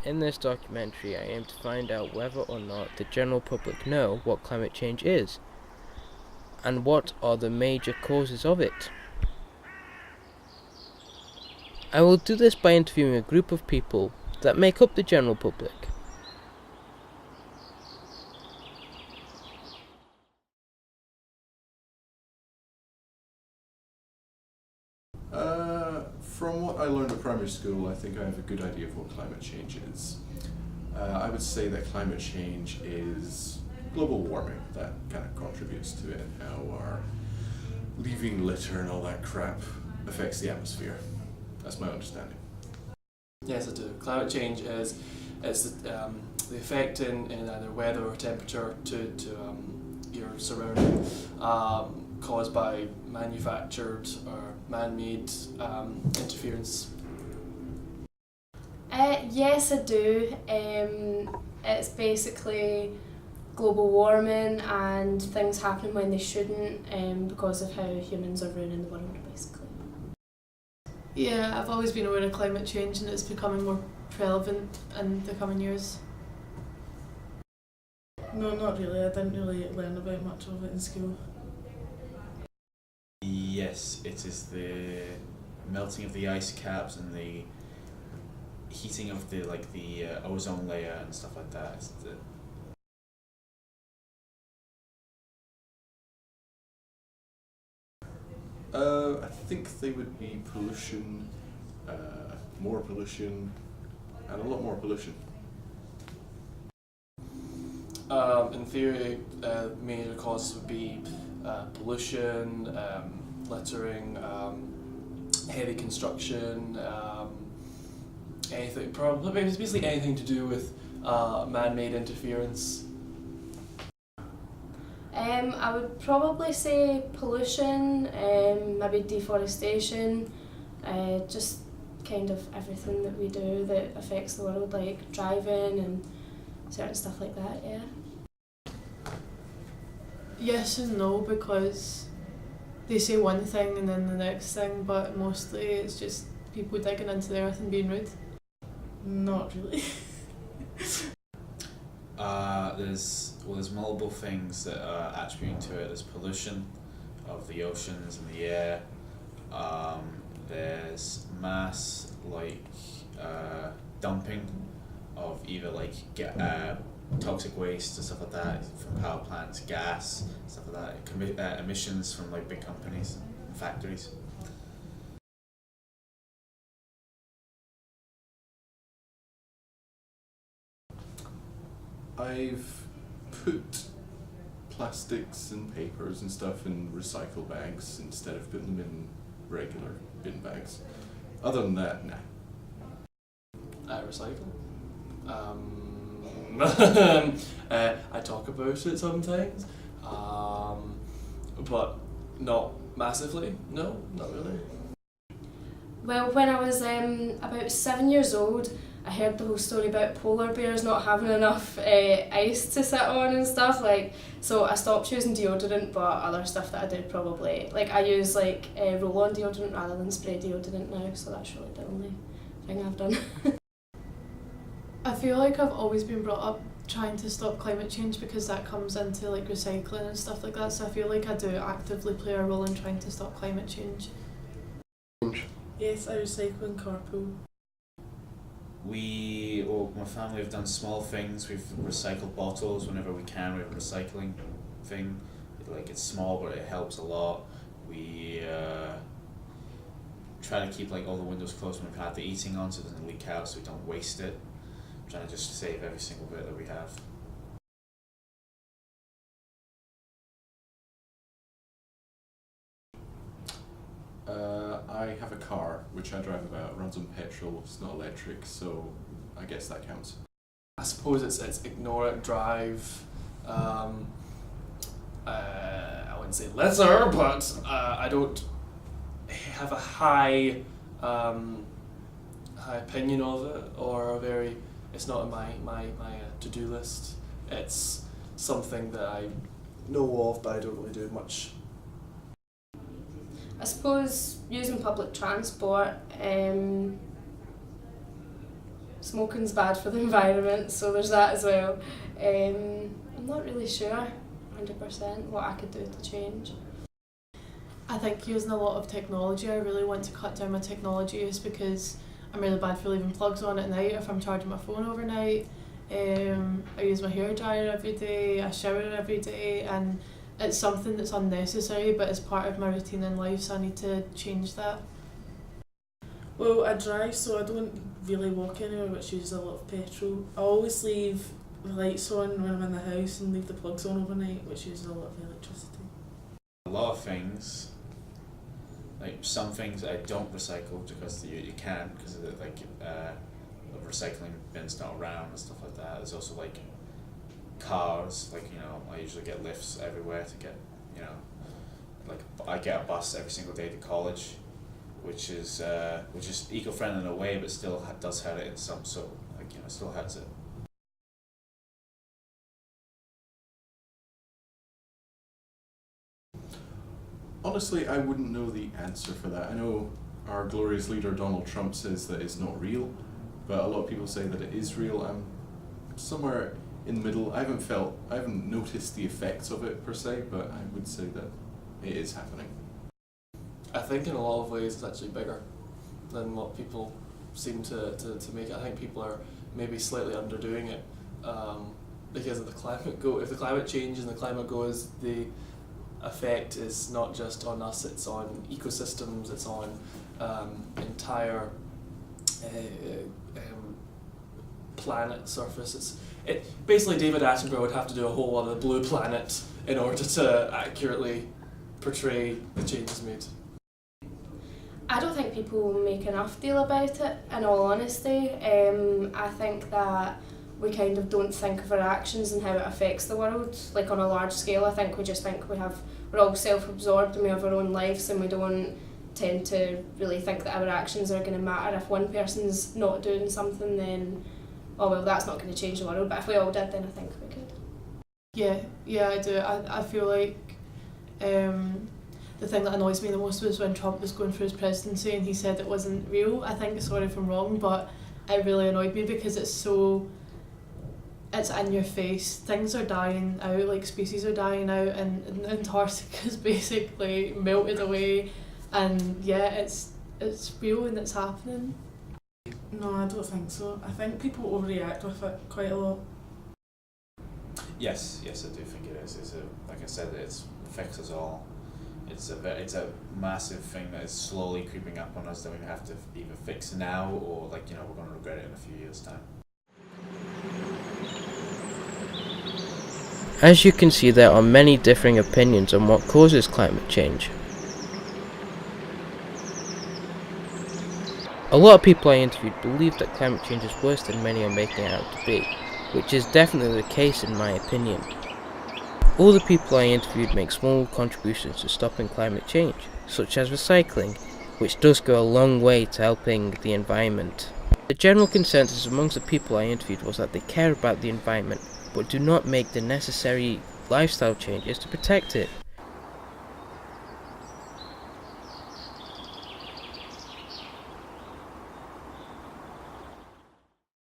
In this documentary, I aim to find out whether or not the general public know what climate change is, and what are the major causes of it. I will do this by interviewing a group of people that make up the general public. From what I learned at primary school, I think I have a good idea of what climate change is. I would say that climate change is global warming that kind of contributes to it, and how our leaving litter and all that crap affects the atmosphere. That's my understanding. Yes, I do. Climate change is the effect in either weather or temperature to your surrounding caused by manufactured or man-made interference. Yes, I do. It's basically global warming and things happening when they shouldn't because of how humans are ruining the world, basically. Yeah, I've always been aware of climate change and it's becoming more relevant in the coming years. No, not really. I didn't really learn about much of it in school. Yes, it is the melting of the ice caps and the heating of the ozone layer and stuff like that. It's I think they would be pollution, more pollution, and a lot more pollution. In theory, major causes would be pollution, littering, heavy construction, anything. Probably it's basically anything to do with man-made interference. I would probably say pollution, maybe deforestation, just kind of everything that we do that affects the world, like driving and certain stuff like that, yeah. Yes and no, because they say one thing and then the next thing, but mostly it's just people digging into the earth and being rude. Not really. There's multiple things that are attributing to it. There's pollution of the oceans and the air. There's mass dumping of either toxic waste and stuff like that from power plants, gas, stuff like that. Emissions from big companies and factories. I've put plastics and papers and stuff in recycle bags instead of putting them in regular bin bags. Other than that, nah. I recycle. I talk about it sometimes, but not massively. No, not really. Well, when I was about 7 years old, I heard the whole story about polar bears not having enough ice to sit on and stuff, so I stopped using deodorant, but other stuff that I did probably, I use roll-on deodorant rather than spray deodorant now, so that's really the only thing I've done. I feel like I've always been brought up trying to stop climate change because that comes into recycling and stuff like that, so I feel like I do actively play a role in trying to stop climate change. Yes, I recycle and carpool. My family have done small things. We've recycled bottles whenever we can. We have a recycling thing. It's small, but it helps a lot. We try to keep all the windows closed when we've had the heating on, so it doesn't leak out, so we don't waste it. I'm trying to just save every single bit that we have. I have a car which I drive about, runs on petrol, it's not electric, so I guess that counts. I suppose it's ignore it, drive. I wouldn't say litter, but I don't have a high opinion of it, or a very. It's not on my to-do list. It's something that I know of, but I don't really do much. I suppose using public transport, smoking's bad for the environment, so there's that as well. I'm not really sure 100% what I could do to change. I think using a lot of technology, I really want to cut down my technology use because I'm really bad for leaving plugs on at night if I'm charging my phone overnight. I use my hairdryer every day, I shower every day, and it's something that's unnecessary but it's part of my routine in life, so I need to change that. Well, I drive, so I don't really walk anywhere, which uses a lot of petrol. I always leave the lights on when I'm in the house and leave the plugs on overnight, which uses a lot of electricity. A lot of things, like some things I don't recycle because you can, because of the, the recycling bin's not around and stuff like that. There's also like cars, like, you know, I usually get lifts everywhere to get, you know, like I get a bus every single day to college, which is eco-friendly in a way, but still does hurt it in some, so like, you know, still hurts it. Honestly, I wouldn't know the answer for that. I know our glorious leader Donald Trump says that it's not real, but a lot of people say that it is real. I'm somewhere in the middle. I haven't noticed the effects of it per se, but I would say that it is happening. I think in a lot of ways it's actually bigger than what people seem to make it. I think people are maybe slightly underdoing it because of the climate goal. If the climate changes and the climate goes, the effect is not just on us, it's on ecosystems, it's on entire planet surface. Basically David Attenborough would have to do a whole lot of the Blue Planet in order to accurately portray the changes made. I don't think people make enough deal about it, in all honesty. I think that we kind of don't think of our actions and how it affects the world, like on a large scale. I think we just think we're all self-absorbed and we have our own lives, and we don't tend to really think that our actions are going to matter. If one person's not doing something, then, oh well, that's not going to change the world, but if we all did, then I think we could. Yeah, I do. I feel like the thing that annoys me the most was when Trump was going for his presidency and he said it wasn't real. I think, sorry if I'm wrong, but it really annoyed me because it's in your face. Things are dying out, like species are dying out, and Antarctica's basically melted away, and yeah, it's real and it's happening. No, I don't think so. I think people overreact with it quite a lot. Yes, I do think it is. Like I said, it affects us all. It's a massive thing that is slowly creeping up on us that we have to either fix now or, like, you know, we're going to regret it in a few years' time. As you can see, there are many differing opinions on what causes climate change. A lot of people I interviewed believe that climate change is worse than many are making it out to be, which is definitely the case in my opinion. All the people I interviewed make small contributions to stopping climate change, such as recycling, which does go a long way to helping the environment. The general consensus amongst the people I interviewed was that they care about the environment, but do not make the necessary lifestyle changes to protect it.